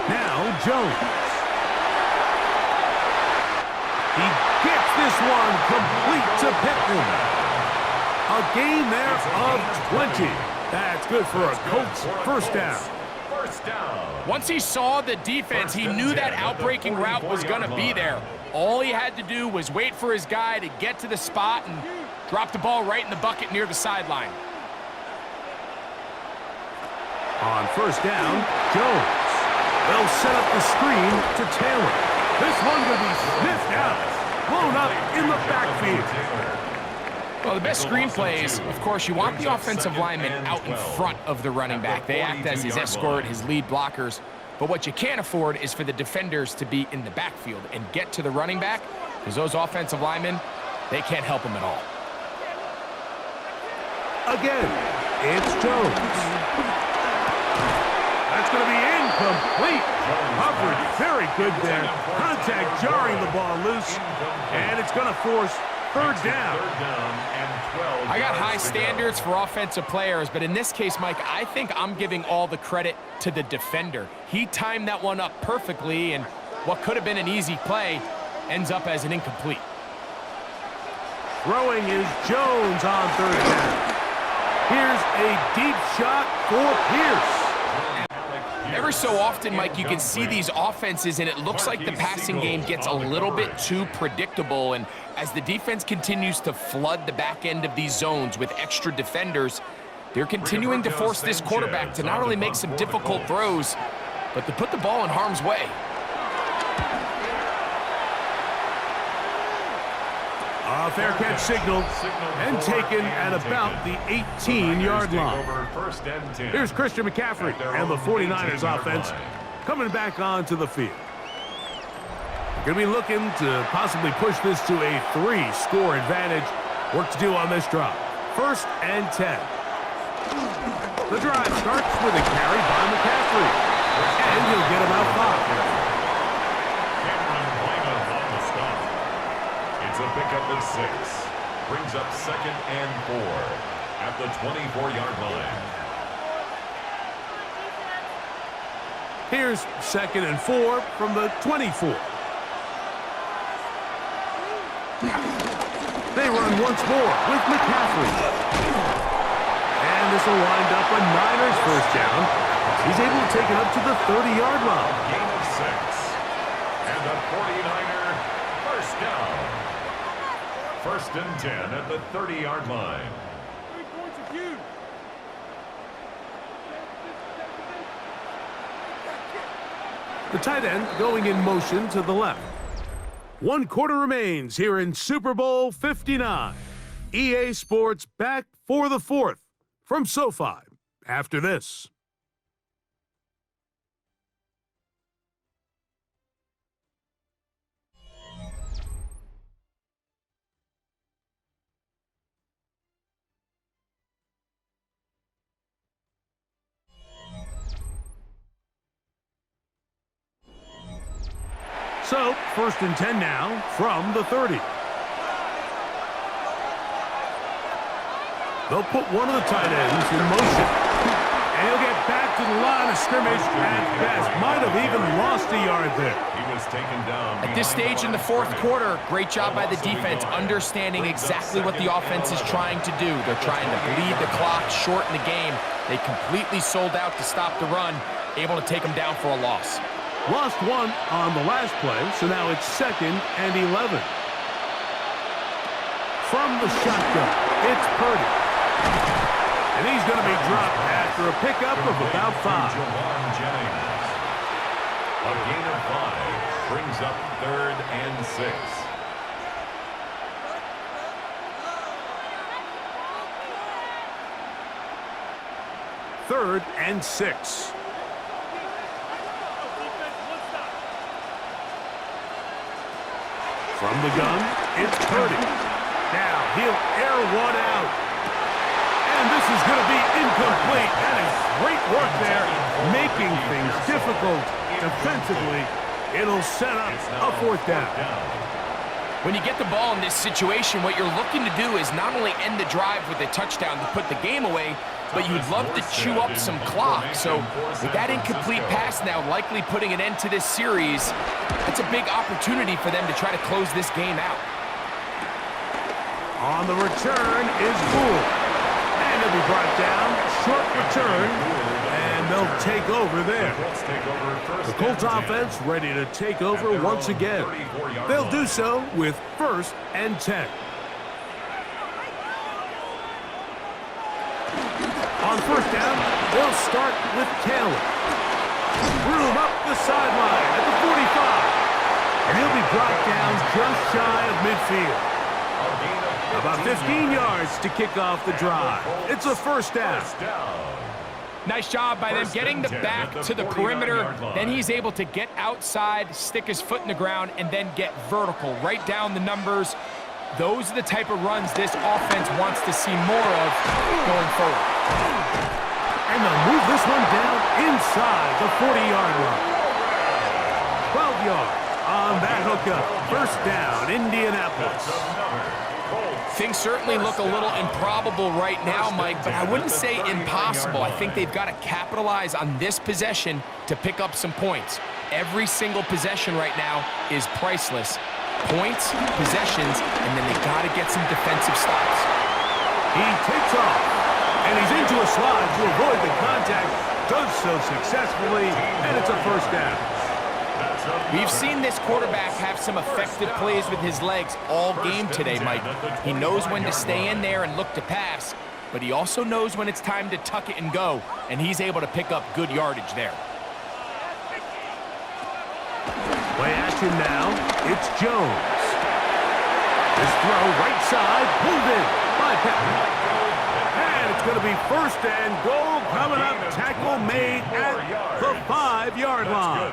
Now Jones. He gets this one complete to Pittman. A gain there of 20. That's good for a Colts first down. First down. Once he saw the defense, he knew that outbreaking route was going to be there. All he had to do was wait for his guy to get to the spot and drop the ball right in the bucket near the sideline. On first down, Jones. They'll set up the screen to Taylor. This one going to be sniffed out. Blown up in the backfield. Well, the best screen plays, of course, you want the offensive lineman out in front of the running back. They act as his escort, his lead blockers. But what you can't afford is for the defenders to be in the backfield and get to the running back, because those offensive linemen, they can't help him at all. Again, it's Jones. That's going to be incomplete. Coverage very good there. Contact jarring the ball loose, and it's going to force third down. I got high standards for offensive players, but in this case, Mike, I think I'm giving all the credit to the defender. He timed that one up perfectly, and what could have been an easy play ends up as an incomplete. Throwing is Jones on third down. Here's a deep shot for Pierce. Every so often, Mike, you can see these offenses, and it looks like the passing game gets a little bit too predictable. And as the defense continues to flood the back end of these zones with extra defenders, they're continuing to force this quarterback to not only make some difficult throws, but to put the ball in harm's way. A fair catch signaled and taken at about the 18-yard line. Here's Christian McCaffrey and the 49ers offense coming back onto the field. Going to be looking to possibly push this to a 3-score advantage. Work to do on this drive. 1st and 10. The drive starts with a carry by McCaffrey, and he'll get about 5. It's a pickup of 6. Brings up 2nd and 4 at the 24-yard line. Here's 2nd and 4 from the 24. They run once more with McCaffrey. And this will wind up a Niners first down. He's able to take it up to the 30-yard line. Gain of 6. And the 49er first down. 1st and 10 at the 30-yard line. The tight end going in motion to the left. 1 quarter remains here in Super Bowl 59. EA Sports back for the 4th from SoFi after this. So, 1st and 10 now from the 30. They'll put one of the tight ends in motion. And he'll get back to the line of scrimmage at best. Might have even lost a yard there. He was taken down. At this stage in the 4th quarter, great job by the defense, understanding exactly what the offense is trying to do. They're trying to bleed the clock, shorten the game. They completely sold out to stop the run, able to take them down for a loss. Lost 1 on the last play, so now it's 2nd and 11. From the shotgun, it's Purdy. And he's going to be dropped after a pickup of about 5. A gain of 5 brings up 3rd and 6. Third and 6. From the gun, it's Purdy. Now he'll air one out. And this is going to be incomplete. That is great work there, making things difficult defensively. It'll set up a fourth down. When you get the ball in this situation, what you're looking to do is not only end the drive with a touchdown to put the game away, but you'd love to chew up some clock. So with that incomplete pass now likely putting an end to this series, that's a big opportunity for them to try to close this game out. On the return is Gould. And he'll be brought down. Short return. And they'll take over there. The Colts offense ready to take over once again. They'll do so with 1st and 10. On 1st down, they'll start with Taylor. Room up the sideline at the 45. And he'll be brought down just shy of midfield. About 15 yards to kick off the drive. It's a 1st down. Nice job by them getting the back to the perimeter. Then he's able to get outside, stick his foot in the ground, and then get vertical. Right down the numbers. Those are the type of runs this offense wants to see more of going forward. And they'll move this one down inside the 40-yard line. 12 yards on that hookup. 1st down, Indianapolis. Things certainly look a little improbable right now, Mike, but I wouldn't say impossible. I think they've got to capitalize on this possession to pick up some points. Every single possession right now is priceless. Points, possessions, and then they got to get some defensive stops. He takes off, and he's into a slide to avoid the contact. Does so successfully, and it's a 1st down. We've seen this quarterback have some effective plays with his legs all game today, Mike. He knows when to stay in there and look to pass, but he also knows when it's time to tuck it and go, and he's able to pick up good yardage there. Play action now. It's Jones. This throw right side, pulled in by Pepe. And it's going to be 1st and goal coming up. Tackle made at the 5-yard line.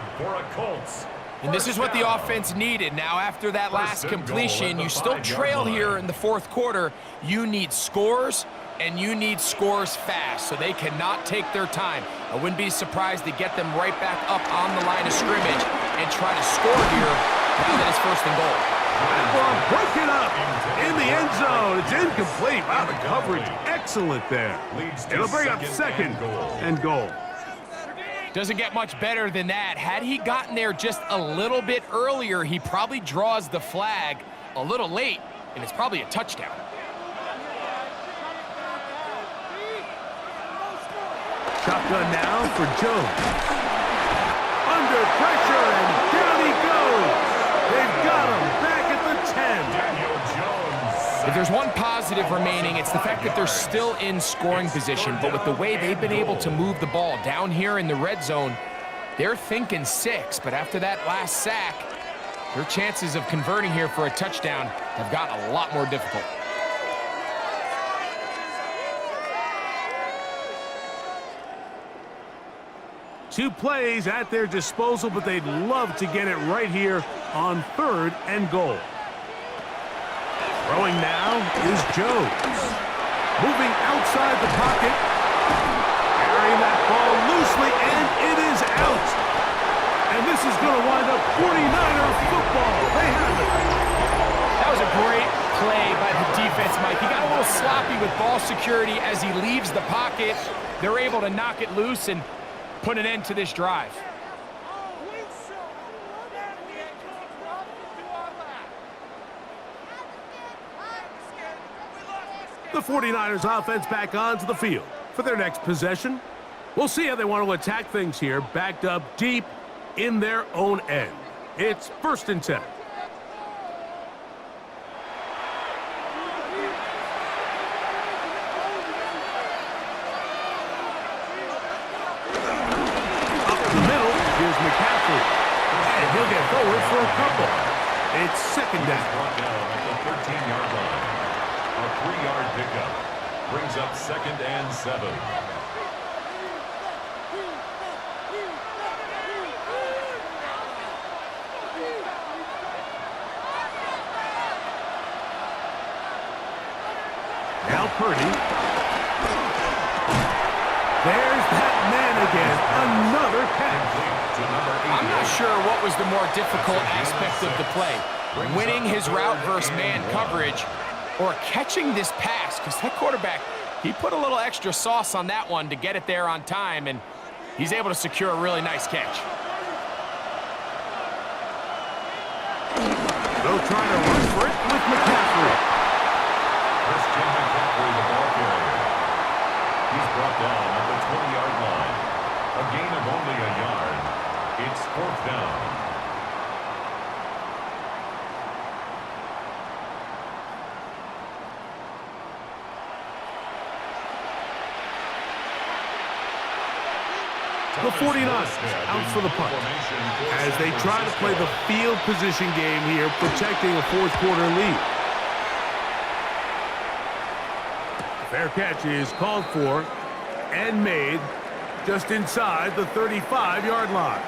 And this is what the offense needed. Now, after that last completion, you still trail here in the 4th quarter. You need scores, and you need scores fast, so they cannot take their time. I wouldn't be surprised to get them right back up on the line of scrimmage and try to score here now that it's 1st and goal. That ball broken up in the end zone. It's incomplete. Wow, the coverage excellent there. It'll bring up 2nd and goal. Doesn't get much better than that. Had he gotten there just a little bit earlier, he probably draws the flag a little late, and it's probably a touchdown. Shotgun now for Jones. Under pressure, and down he goes. They've got him back at the 10. If there's one positive remaining, it's the fact that they're still in scoring position, but with the way they've been able to move the ball down here in the red zone, they're thinking 6, but after that last sack, their chances of converting here for a touchdown have gotten a lot more difficult. Two plays at their disposal, but they'd love to get it right here on 3rd and goal. Throwing now is Jones. Moving outside the pocket. Carrying that ball loosely, and it is out. And this is going to wind up 49er football. They have it. That was a great play by the defense, Mike. He got a little sloppy with ball security as he leaves the pocket. They're able to knock it loose and put an end to this drive. The 49ers offense back onto the field for their next possession. We'll see how they want to attack things here, backed up deep in their own end. It's 1st and 10. And he'll get forward for a couple. It's 2nd down. Brought down at the 13-yard line. A 3-yard pickup brings up 2nd and 7. Now Purdy. There's that man again. Another catch. I'm not sure what was the more difficult aspect of the play. Winning his route versus man coverage or catching this pass, because that quarterback, he put a little extra sauce on that one to get it there on time, and he's able to secure a really nice catch. They'll try to run for it with McCaffrey. Christian McCaffrey, the ball carrier. He's brought down at the 20-yard line. A gain of only a yard. It's 4th down. The 49ers out for the punt as they try to play the field position game here, protecting a fourth-quarter lead. Fair catch is called for and made just inside the 35-yard line.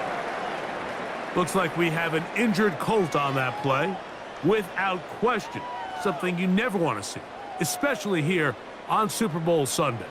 Looks like we have an injured Colt on that play. Without question, something you never want to see, especially here on Super Bowl Sunday.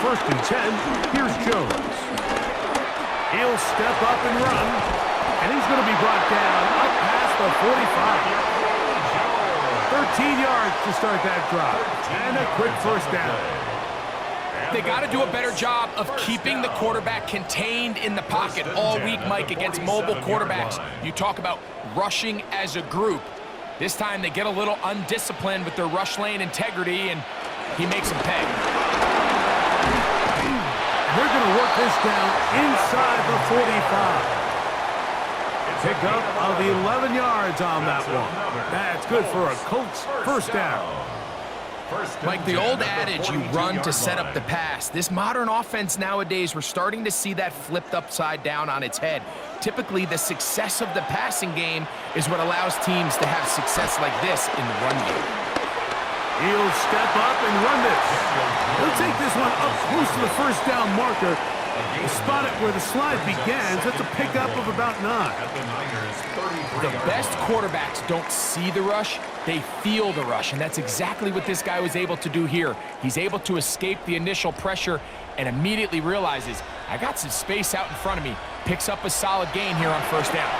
First and 10, here's Jones. He'll step up and run, and he's going to be brought down up past the 45. 13 yards to start that drive, and a quick first down. They got to do a better job of keeping the quarterback contained in the pocket all week, Mike, against mobile quarterbacks. You talk about rushing as a group. This time they get a little undisciplined with their rush lane integrity, and he makes them pay. They're going to work this down inside the 45. Pick up of 11 yards on that one. That's good for a Colts first down. Like the old adage, you run to set up the pass. This modern offense nowadays, we're starting to see that flipped upside down on its head. Typically, the success of the passing game is what allows teams to have success like this in the run game. He'll step up and run this. He'll take this one up close to the first down marker. He'll spot it where the slide begins. That's a pickup of about 9. The best quarterbacks don't see the rush, they feel the rush, and that's exactly what this guy was able to do here. He's able to escape the initial pressure and immediately realizes, I got some space out in front of me. Picks up a solid gain here on first down.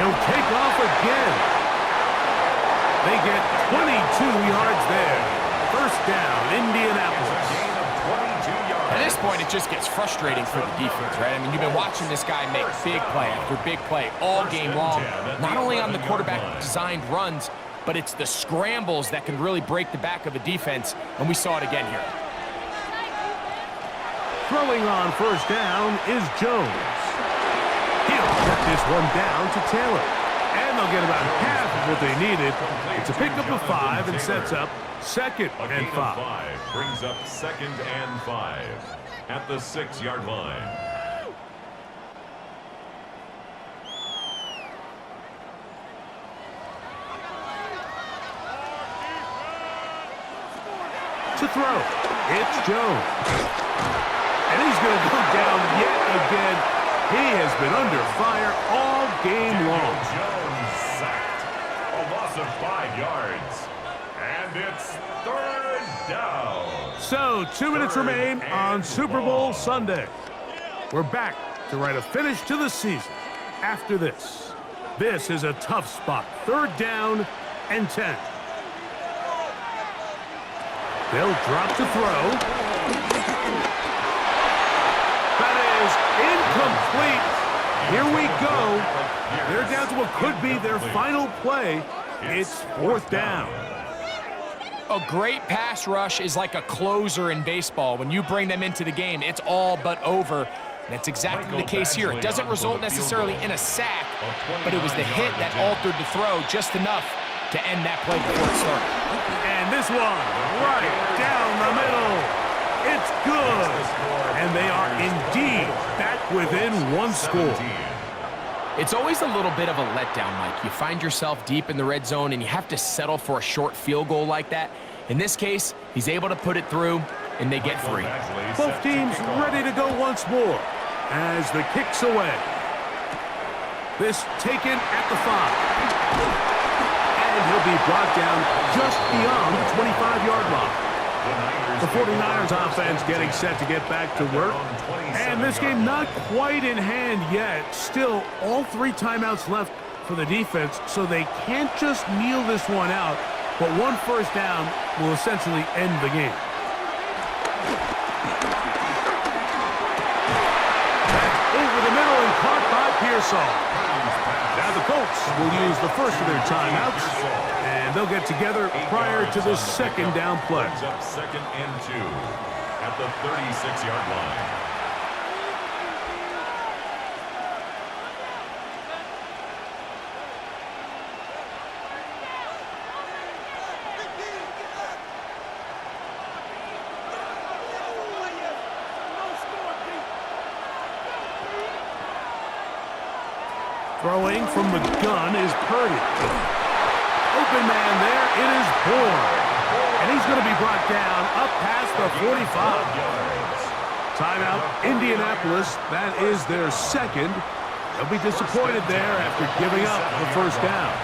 He'll take off again. They get 22 yards there. First down, Indianapolis. At this point, it just gets frustrating for the defense, right? I mean, you've been watching this guy make big play after big play all game long, not only on the quarterback-designed runs, but it's the scrambles that can really break the back of a defense, and we saw it again here. Throwing on first down is Jones. He'll get this one down to Taylor. And they'll get about half of what they needed. It's a pickup of 5 and sets up 2nd and 5. Brings up 2nd and 5 at the 6-yard line. To throw, it's Jones. And he's going to go down yet again. He has been under fire all game long. A loss of 5 yards. And it's 3rd down. So 2 minutes remain on Super Bowl Sunday. We're back to write a finish to the season after this. This is a tough spot. 3rd down and 10. They'll drop to throw. That is incomplete. Here we go. They're down to what could be their final play. It's 4th down. A great pass rush is like a closer in baseball. When you bring them into the game, it's all but over. And that's exactly the case here. It doesn't result necessarily in a sack, but it was the hit that altered the throw just enough to end that play before it started. And this one right down the middle. It's good. And they are indeed back within one score. It's always a little bit of a letdown, Mike. You find yourself deep in the red zone, and you have to settle for a short field goal like that. In this case, he's able to put it through, and they get 3. Both teams ready to go once more as the kick's away. This taken at the 5. And he'll be brought down just beyond the 25-yard line. The 49ers offense getting set to get back to work. And this game not quite in hand yet. Still, all 3 timeouts left for the defense, so they can't just kneel this one out. But 1 first down will essentially end the game. That's over the middle and caught by Pearsall. Now the Colts will use the first of their timeouts, and they'll get together prior to the second down play. Brings up 2nd and 2 at the 36-yard line. Throwing from the gun is Purdy. Open man there, it is Bourne. And he's going to be brought down up past the 45. Timeout, Indianapolis. That is their 2nd. They'll be disappointed there after giving up the first down.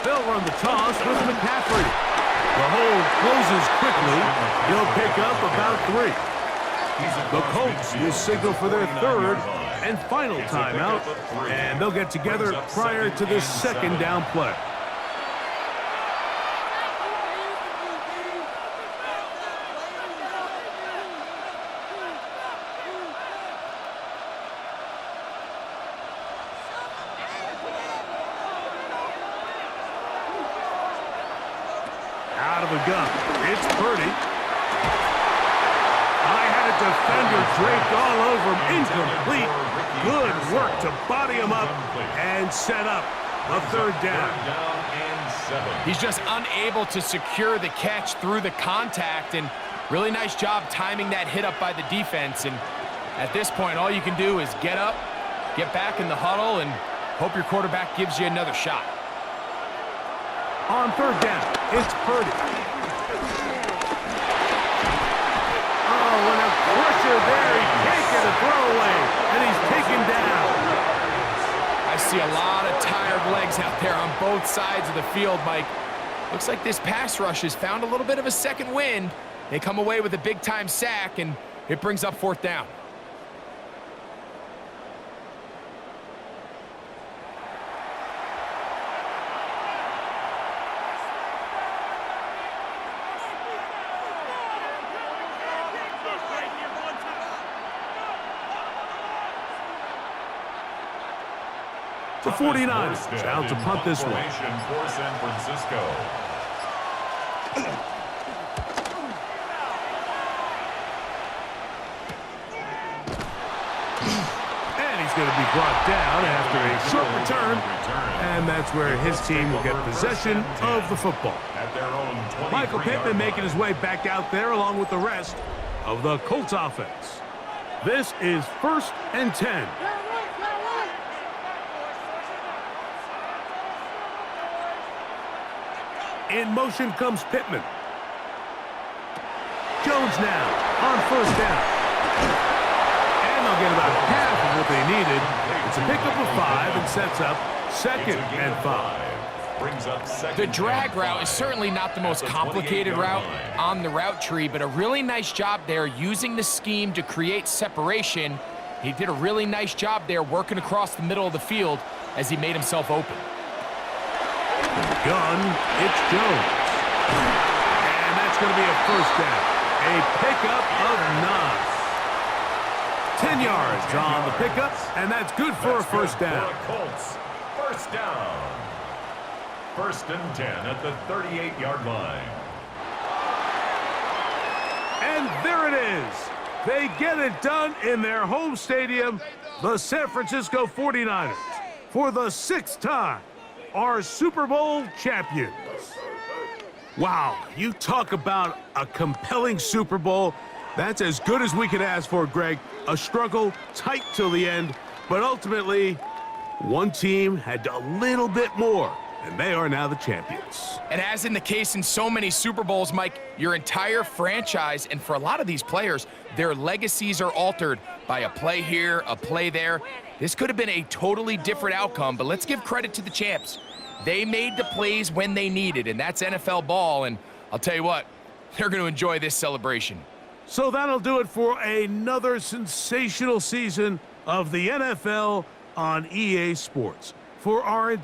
They'll run the toss with McCaffrey. The hold closes quickly. He'll pick up about 3. The Colts will signal for their 3rd and final timeout, and they'll get together prior to this second down play. Out of the gun, it's Purdy. I had a defender draped all over him, incomplete. Good work to body him up and set up a 3rd down. He's just unable to secure the catch through the contact, and really nice job timing that hit up by the defense. And at this point, all you can do is get up, get back in the huddle, and hope your quarterback gives you another shot. On 3rd down, it's Purdy. Oh, what a pressure there. He can't get a throw away, and he's taken down. I see a lot of tired legs out there on both sides of the field, Mike. Looks like this pass rush has found a little bit of a second wind. They come away with a big-time sack, and it brings up 4th down. The 49ers out to punt this one. For San Francisco. And he's going to be brought down after a short return. And that's where his team will get possession of the football. At their own 23-yard Michael Pittman making his way back out there along with the rest of the Colts offense. This is 1st and 10. In motion comes Pittman. Jones now on 1st down. And they'll get about half of what they needed. It's a pickup of 5 and sets up 2nd and 5. Brings up 2nd. The drag route is certainly not the most complicated route on the route tree, but a really nice job there using the scheme to create separation. He did a really nice job there working across the middle of the field as he made himself open. Gun, it's Jones. And that's going to be a 1st down. A pickup of 9. 10 yards on the pickup, and that's good for a 1st down. Colts, 1st down. 1st and 10 at the 38-yard line. And there it is. They get it done in their home stadium, the San Francisco 49ers, for the 6th time, our Super Bowl champions. Wow, you talk about a compelling Super Bowl. That's as good as we could ask for, Greg. A struggle, tight till the end, but ultimately, one team had a little bit more, and they are now the champions. And as in the case in so many Super Bowls, Mike, your entire franchise, and for a lot of these players, their legacies are altered by a play here, a play there. This could have been a totally different outcome, but let's give credit to the champs. They made the plays when they needed, and that's NFL ball, and I'll tell you what, they're going to enjoy this celebration. So that'll do it for another sensational season of the NFL on EA Sports. For our entire